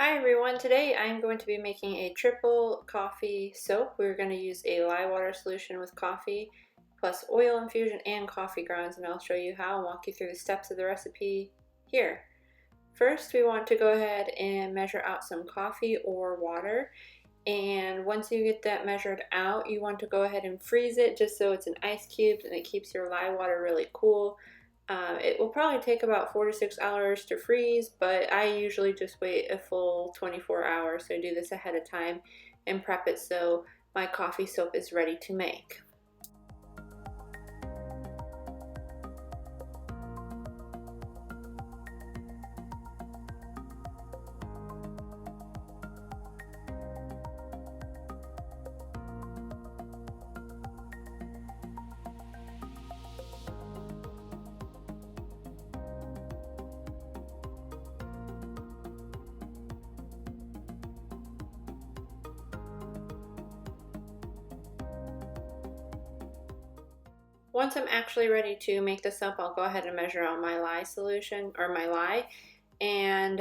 Hi everyone, today I'm going to be making a triple coffee soap. We're going to use a lye water solution with coffee plus oil infusion and coffee grounds, and I'll show you how and walk you through the steps of the recipe here. First, we want to go ahead and measure out some coffee or water, and once you get that measured out, you want to go ahead and freeze it just so it's in ice cubes and it keeps your lye water really cool. It will probably take about 4 to 6 hours to freeze, but I usually just wait a full 24 hours, so I do this ahead of time and prep it so my coffee soap is ready to make. Once I'm actually ready to make this up, I'll go ahead and measure out my lye solution, or my lye, and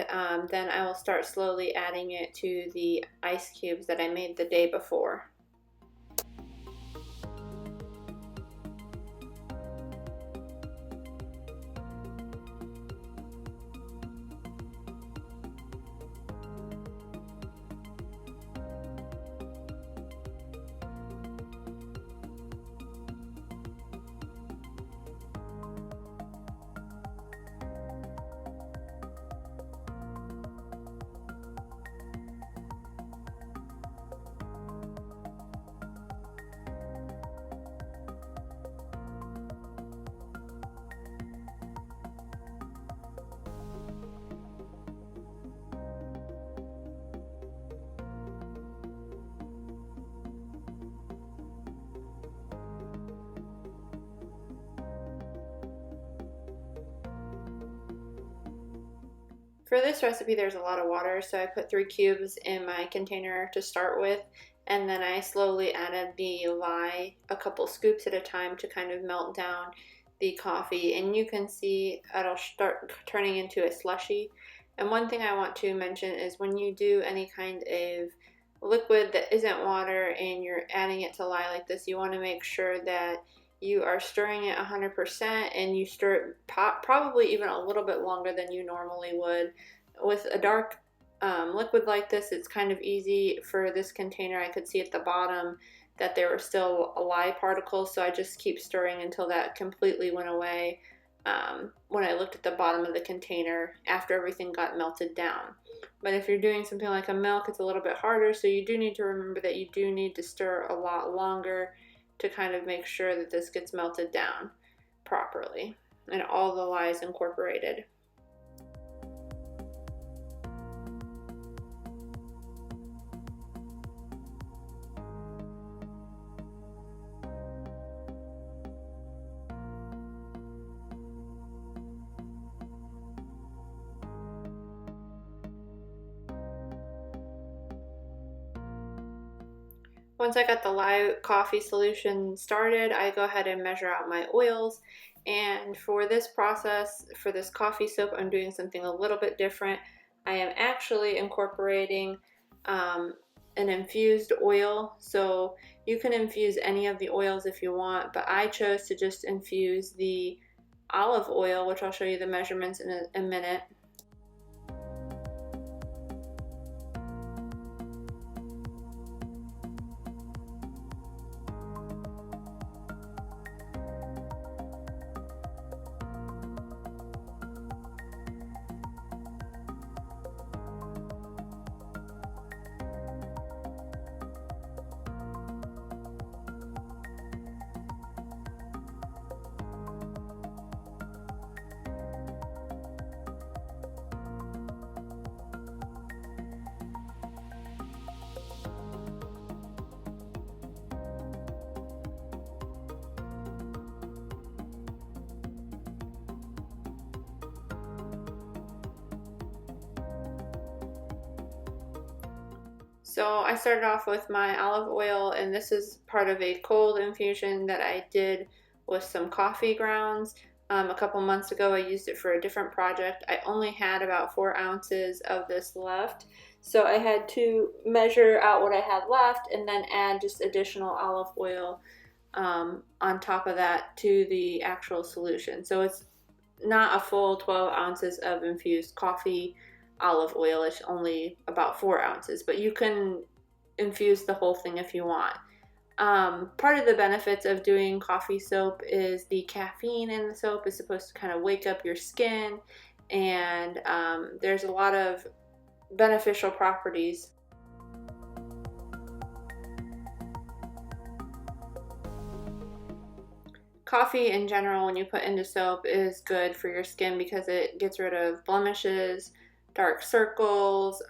then I will start slowly adding it to the ice cubes that I made the day before. For this recipe, there's a lot of water, so I put 3 cubes in my container to start with, and then I slowly added the lye a couple scoops at a time to kind of melt down the coffee, and you can see it'll start turning into a slushy. And one thing I want to mention is when you do any kind of liquid that isn't water and you're adding it to lye like this, you want to make sure that you are stirring it 100% and you stir it probably even a little bit longer than you normally would. With a dark liquid like this, it's kind of easy. For this container, I could see at the bottom that there were still lye particles, so I just keep stirring until that completely went away when I looked at the bottom of the container after everything got melted down. But if you're doing something like a milk, it's a little bit harder, so you do need to remember that you do need to stir a lot longer to kind of make sure that this gets melted down properly and all the lye is incorporated. Once I got the lye coffee solution started, I go ahead and measure out my oils. And for this process, for this coffee soap, I'm doing something a little bit different. I am actually incorporating an infused oil. So you can infuse any of the oils if you want, but I chose to just infuse the olive oil, which I'll show you the measurements in a minute. So I started off with my olive oil, and this is part of a cold infusion that I did with some coffee grounds. A couple months ago. I used it for a different project. I only had about 4 ounces of this left, so I had to measure out what I had left and then add just additional olive oil on top of that to the actual solution. So it's not a full 12 ounces of infused coffee olive oil. It's only about 4 ounces, but you can infuse the whole thing if you want. Part of the benefits of doing coffee soap is the caffeine in the soap is supposed to kind of wake up your skin, and there's a lot of beneficial properties. Coffee in general, when you put into soap, is good for your skin because it gets rid of blemishes, dark circles,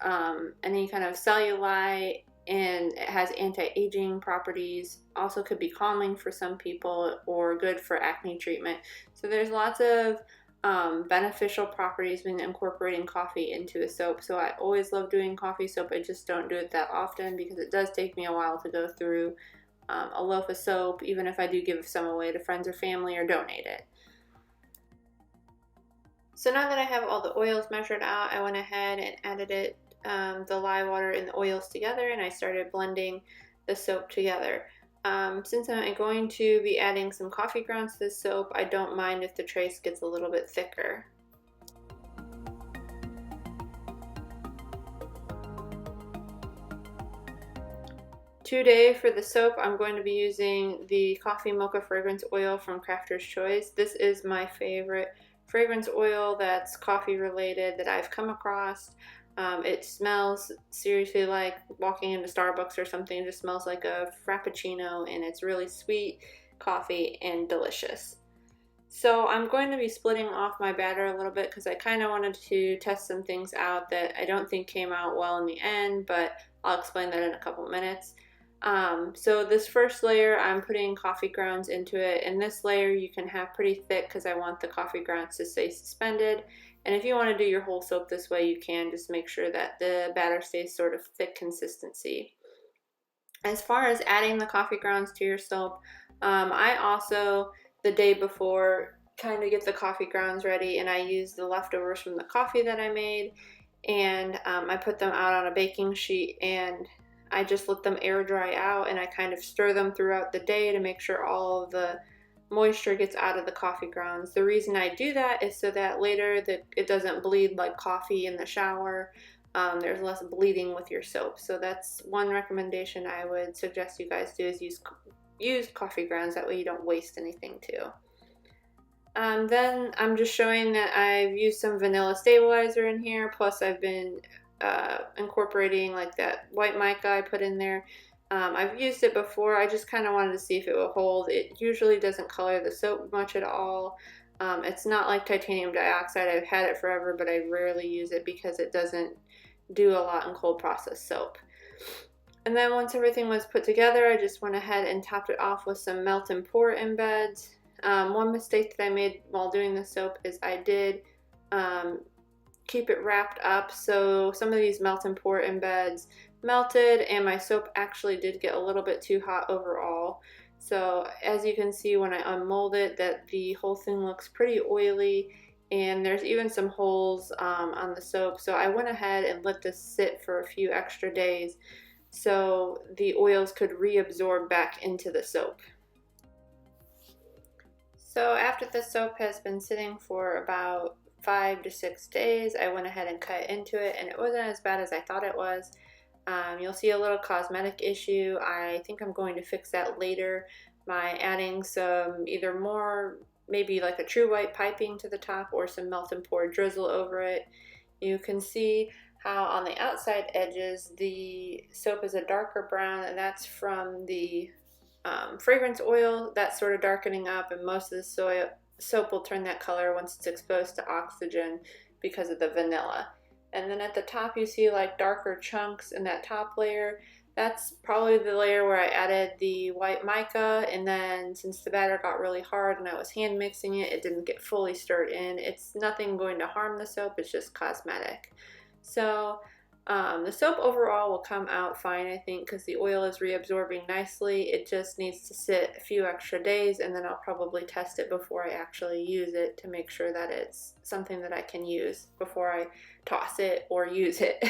any kind of cellulite, and it has anti-aging properties. Also could be calming for some people or good for acne treatment. So there's lots of beneficial properties when incorporating coffee into a soap. So I always love doing coffee soap. I just don't do it that often because it does take me a while to go through a loaf of soap, even if I do give some away to friends or family or donate it. So now that I have all the oils measured out, I went ahead and added the lye water and the oils together, and I started blending the soap together. Since I'm going to be adding some coffee grounds to this soap, I don't mind if the trace gets a little bit thicker. Today for the soap, I'm going to be using the Coffee Mocha Fragrance Oil from Crafter's Choice. This is my favorite fragrance oil that's coffee related that I've come across. It smells seriously like walking into Starbucks or something. It just smells like a Frappuccino, and it's really sweet coffee and delicious. So I'm going to be splitting off my batter a little bit because I kind of wanted to test some things out that I don't think came out well in the end, but I'll explain that in a couple minutes. So this first layer, I'm putting coffee grounds into it, and this layer you can have pretty thick because I want the coffee grounds to stay suspended. And if you want to do your whole soap this way, you can. Just make sure that the batter stays sort of thick consistency. As far as adding the coffee grounds to your soap, I also, the day before, kind of get the coffee grounds ready, and I use the leftovers from the coffee that I made, and I put them out on a baking sheet, and I just let them air dry out, and I kind of stir them throughout the day to make sure all of the moisture gets out of the coffee grounds. The reason I do that is so that later it doesn't bleed like coffee in the shower. There's less bleeding with your soap. So that's one recommendation I would suggest you guys do, is use coffee grounds. That way you don't waste anything too. Then I'm just showing that I've used some vanilla stabilizer in here, plus I've been incorporating like that white mica I put in there. I've used it before. I just kind of wanted to see if it will hold. It usually doesn't color the soap much at all. It's not like titanium dioxide. I've had it forever, but I rarely use it because it doesn't do a lot in cold process soap. And then once everything was put together, I just went ahead and topped it off with some melt and pour embeds. One mistake that I made while doing the soap is I did keep it wrapped up, so some of these melt and pour embeds melted, and my soap actually did get a little bit too hot overall. So as you can see when I unmold it, that the whole thing looks pretty oily, and there's even some holes on the soap. So I went ahead and let this sit for a few extra days so the oils could reabsorb back into the soap. So after the soap has been sitting for about 5 to 6 days, I went ahead and cut into it, and it wasn't as bad as I thought it was. You'll see a little cosmetic issue. I think I'm going to fix that later by adding some either more, maybe like a true white piping to the top, or some melt and pour drizzle over it. You can see how on the outside edges the soap is a darker brown, and that's from the fragrance oil that's sort of darkening up, and most of the soap will turn that color once it's exposed to oxygen because of the vanilla. And then at the top you see like darker chunks in that top layer. That's probably the layer where I added the white mica, and then since the batter got really hard and I was hand mixing it, it didn't get fully stirred in. It's nothing going to harm the soap, it's just cosmetic. So The soap overall will come out fine, I think, because the oil is reabsorbing nicely. It just needs to sit a few extra days, and then I'll probably test it before I actually use it to make sure that it's something that I can use before I toss it or use it.